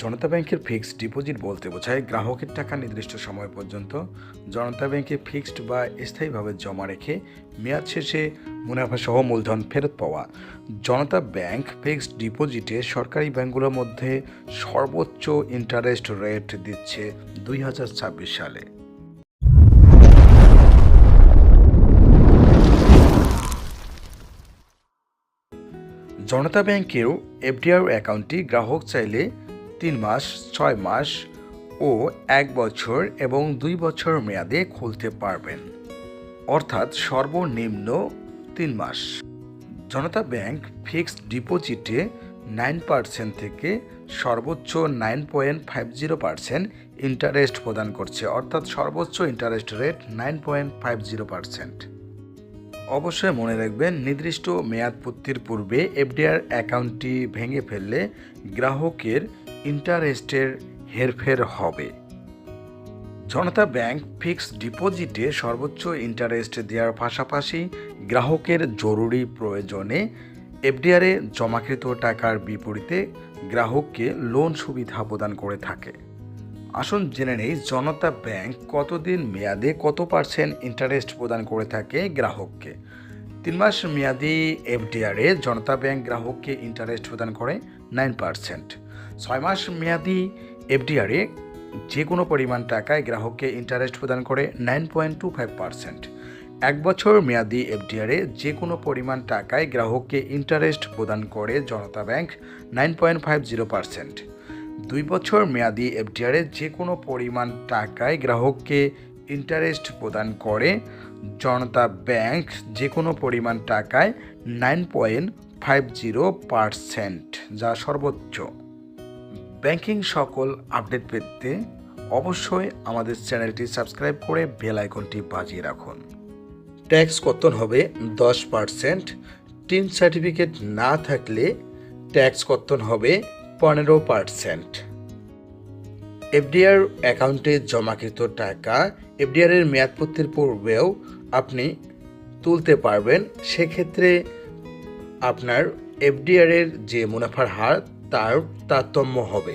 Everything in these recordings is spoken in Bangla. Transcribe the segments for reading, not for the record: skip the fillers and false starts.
জনতা ব্যাংকের ফিক্সড ডিপোজিট বলতে বোঝায় গ্রাহকের টাকা নির্দিষ্ট সময় পর্যন্ত জনতা ব্যাংকে ফিক্সড বা স্থায়ীভাবে জমা রেখে মেয়াদ শেষে মুনাফাসহ মূলধন ফেরত পাওয়া। জনতা ব্যাংক ফিক্সড ডিপোজিটে সরকারি ব্যাংকগুলোর মধ্যে সর্বোচ্চ ইন্টারেস্ট রেট দিচ্ছে 2026 সালে। জনতা ব্যাংকেও এফডিআর অ্যাকাউন্টটি গ্রাহক চাইলে 3 মাস, 6 মাস ও 1 বছর এবং 2 বছর মেয়াদে খুলতে পারবেন, অর্থাৎ সর্বনিম্ন 3 মাস। জনতা ব্যাংক ফিক্সড ডিপোজিটে 9% থেকে সর্বোচ্চ 9.50% ইন্টারেস্ট প্রদান করছে, অর্থাৎ সর্বোচ্চ ইন্টারেস্ট রেট 9.50%। অবশ্যই মনে রাখবেন, নির্দিষ্ট মেয়াদপূর্তির পূর্বে এফডিআর অ্যাকাউন্টটি ভেঙে ফেললে গ্রাহকের ইন্টারেস্টের হেরফের হবে। জনতা ব্যাংক ফিক্সড ডিপোজিটে সর্বোচ্চ ইন্টারেস্ট দেওয়ার পাশাপাশি গ্রাহকের জরুরি প্রয়োজনে এফডিআরে জমাকৃত টাকার বিপরীতে গ্রাহককে লোন সুবিধা প্রদান করে থাকে। আসুন জেনে নেই জনতা ব্যাংক কতদিন মেয়াদে কত পার্সেন্ট ইন্টারেস্ট প্রদান করে থাকে গ্রাহককে। 3 মাস মেয়াদি এফডিআরে জনতা ব্যাংক গ্রাহককে ইন্টারেস্ট প্রদান করে 9%। 6 মাস মেয়াদি এফডিআরে যে কোনো পরিমাণ টাকায় গ্রাহককে ইন্টারেস্ট প্রদান করে 9.25%। 1 বছর মেয়াদি এফডিআরে যে কোনো পরিমাণ টাকায় গ্রাহককে ইন্টারেস্ট প্রদান করে জনতা ব্যাংক 9.50%। 2 বছর মেয়াদি এফডিআরে যে কোনো পরিমাণ টাকায় গ্রাহককে ইন্টারেস্ট প্রদান করে জনতা ব্যাংক যে কোনো পরিমাণ টাকায় 9.50%, যা সর্বোচ্চ। ব্যাংকিং সকল আপডেট পেতে অবশ্যই আমাদের চ্যানেলটি সাবস্ক্রাইব করে বেল আইকনটি বাজিয়ে রাখুন। ট্যাক্স কর্তন হবে 10%। টিন সার্টিফিকেট না থাকলে ট্যাক্স কর্তন হবে 15%। এফডিআর অ্যাকাউন্টে জমাকৃত টাকা এফডিআর এর মেয়াদপূর্তির পূর্বেও আপনি তুলতে পারবেন। সেক্ষেত্রে আপনার এফডিআর এর যে মুনাফার হার তার তারতম্য হবে।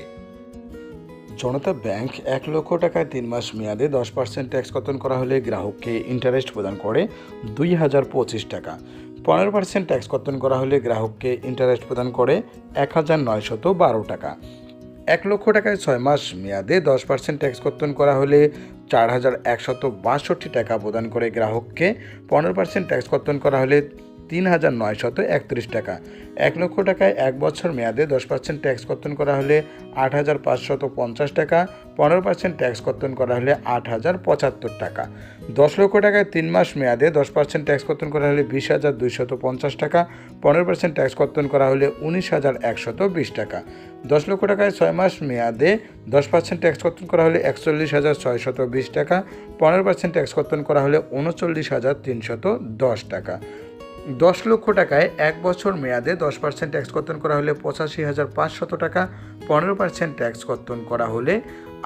জনতা ব্যাংক 1 লক্ষ টাকায় 3 মাস মেয়াদে 10% ট্যাক্স কর্তন করা হলে গ্রাহককে ইন্টারেস্ট প্রদান করে 2025 টাকা। 15% ট্যাক্স কর্তন করা হলে গ্রাহককে ইন্টারেস্ট প্রদান করে 1912 টাকা। 1 লক্ষ টাকায় 6 মাস মেয়াদে 10% ট্যাক্স কর্তন করা হলে 4162 টাকা প্রদান করে গ্রাহককে। 15% ট্যাক্স কর্তন করা হলে 3931 টাকা। 1 লক্ষ টাকায় 1 বছর মেয়াদে 10% ট্যাক্স কর্তন করা হলে 8550 টাকা। 15% ট্যাক্স কর্তন করা হলে 8075 টাকা। 10 লক্ষ টাকায় 3 মাস মেয়াদে 10% ট্যাক্স কর্তন করা হলে 20250 টাকা। 15% ট্যাক্স কর্তন করা হলে 19120 টাকা। 10 লক্ষ টাকায় 6 মাস মেয়াদে 10% ট্যাক্স কর্তন করা হলে 41620 টাকা। 15% ট্যাক্স কর্তন করা হলে 39310 টাকা। 10 লক্ষ টাকায় 1 বছর মেয়াদে 10% ট্যাক্স কর্তন করা হলে 85500 টাকা। 15% ট্যাক্স কর্তন করা হলে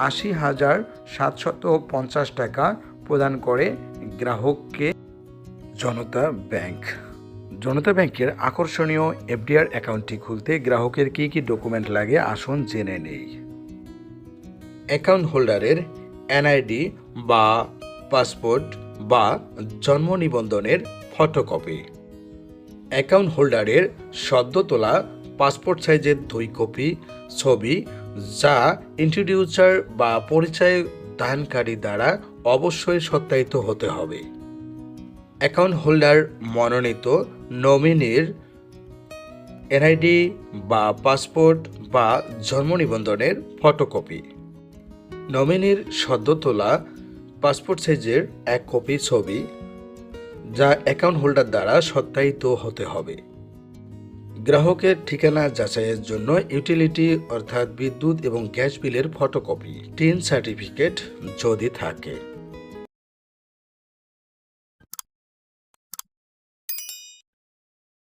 80750 টাকা প্রদান করে গ্রাহককে জনতা ব্যাংক। জনতা ব্যাংকের আকর্ষণীয় এফডিআর অ্যাকাউন্টটি খুলতে গ্রাহকের কী কী ডকুমেন্ট লাগে আসুন জেনে নেই। অ্যাকাউন্ট হোল্ডারের এনআইডি বা পাসপোর্ট বা জন্ম নিবন্ধনের ফটোকপি, অ্যাকাউন্ট হোল্ডারের সদ্য তোলা পাসপোর্ট সাইজের 2 কপি ছবি, যা ইন্ট্রোডিউসার বা পরিচয় দানকারী দ্বারা অবশ্যই সত্যায়িত হতে হবে। অ্যাকাউন্ট হোল্ডার মনোনীত নমিনির এনআইডি বা পাসপোর্ট বা জন্ম নিবন্ধনের ফটোকপি, নমিনির সদ্য তোলা পাসপোর্ট সাইজের 1 কপি ছবি, যা অ্যাকাউন্ট হোল্ডার দ্বারা সত্যায়িত হতে হবে। গ্রাহকের ঠিকানা যাচাইয়ের জন্য ইউটিলিটি অর্থাৎ বিদ্যুৎ এবং গ্যাস বিলের ফটোকপি, টিন সার্টিফিকেট যদি থাকে।